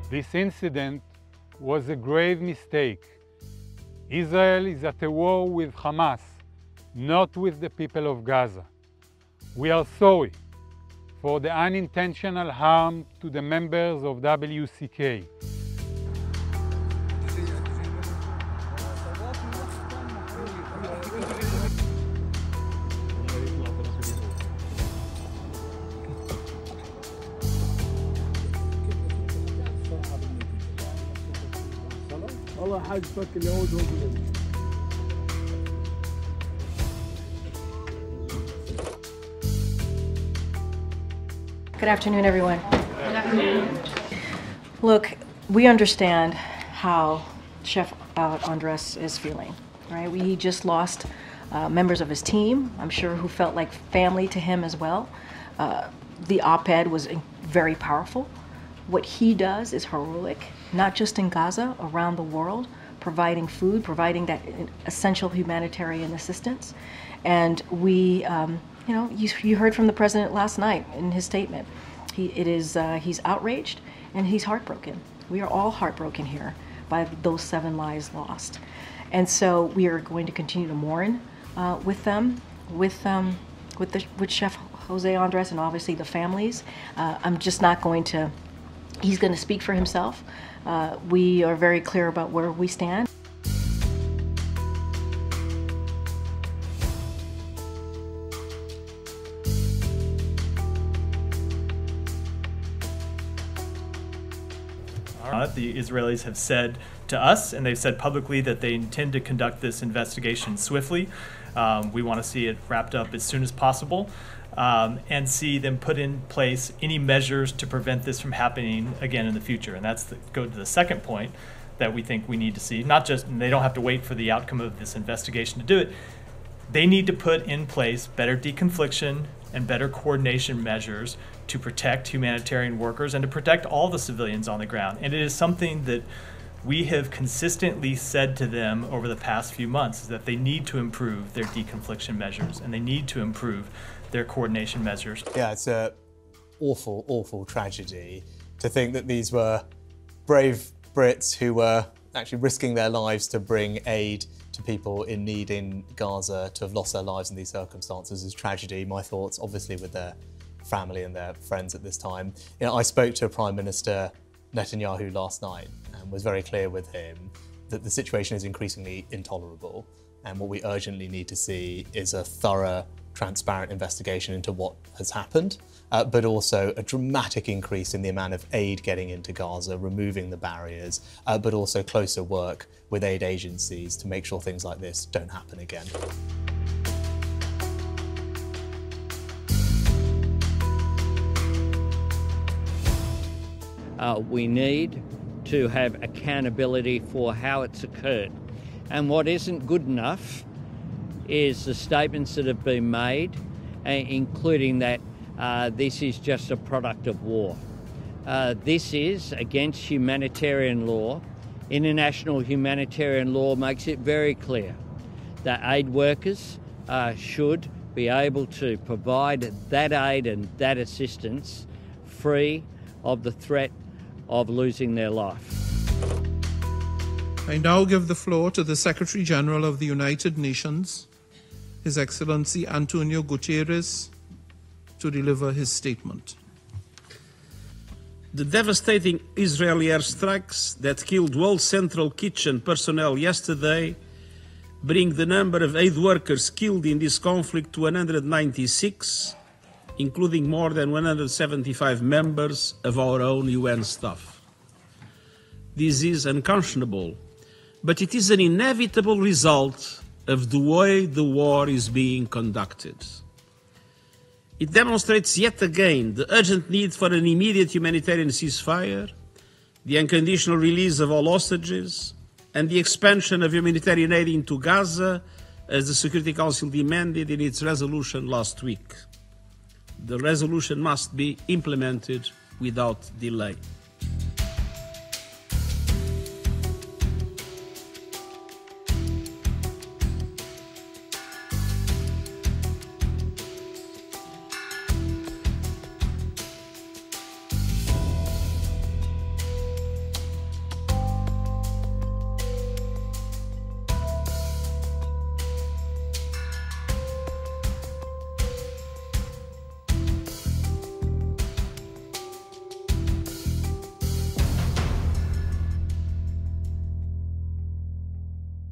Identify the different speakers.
Speaker 1: This incident was a grave mistake. Israel is at a war with Hamas, not with the people of Gaza. We are sorry for the unintentional harm to the members of WCK.
Speaker 2: Good afternoon, everyone. Good afternoon. Look, we understand how Chef Andres is feeling, right? He just lost members of his team, I'm sure, who felt like family to him as well. The op-ed was very powerful. What he does is heroic, not just in Gaza, around the world, providing food, providing that essential humanitarian assistance. And we, you know, you heard from the president last night in his statement. He's outraged and he's heartbroken. We are all heartbroken here by those 7 lives lost. And so we are going to continue to mourn with them, with Chef Jose Andres and obviously the families. I'm just not going to, he's going to speak for himself. We are very clear about where we stand.
Speaker 3: The Israelis have said to us, and they've said publicly, that they intend to conduct this investigation swiftly. We want to see it wrapped up as soon as possible and see them put in place any measures to prevent this from happening again in the future. And that's go to the second point that we think we need to see. Not just, and they don't have to wait for the outcome of this investigation to do it. They need to put in place better deconfliction and better coordination measures to protect humanitarian workers and to protect all the civilians on the ground. And it is something that we have consistently said to them over the past few months, is that they need to improve their deconfliction measures and they need to improve their coordination measures.
Speaker 4: Yeah, it's an awful, awful tragedy to think that these were brave Brits who were actually risking their lives to bring aid to people in need in Gaza, to have lost their lives in these circumstances is tragedy. My thoughts, obviously, with their family and their friends at this time. You know, I spoke to Prime Minister Netanyahu last night and was very clear with him that the situation is increasingly intolerable, and what we urgently need to see is a thorough, transparent investigation into what has happened, but also a dramatic increase in the amount of aid getting into Gaza, removing the barriers, but also closer work with aid agencies to make sure things like this don't happen again.
Speaker 5: We need to have accountability for how it's occurred. And what isn't good enough is the statements that have been made, including that this is just a product of war. This is against humanitarian law. International humanitarian law makes it very clear that aid workers should be able to provide that aid and that assistance free of the threat of losing their life.
Speaker 6: I now give the floor to the Secretary General of the United Nations, His Excellency Antonio Guterres, to deliver his statement.
Speaker 7: The devastating Israeli airstrikes that killed World Central Kitchen personnel yesterday bring the number of aid workers killed in this conflict to 196, including more than 175 members of our own UN staff. This is unconscionable, but it is an inevitable result of the way the war is being conducted. It demonstrates yet again the urgent need for an immediate humanitarian ceasefire, the unconditional release of all hostages, and the expansion of humanitarian aid into Gaza, as the Security Council demanded in its resolution last week. The resolution must be implemented without delay.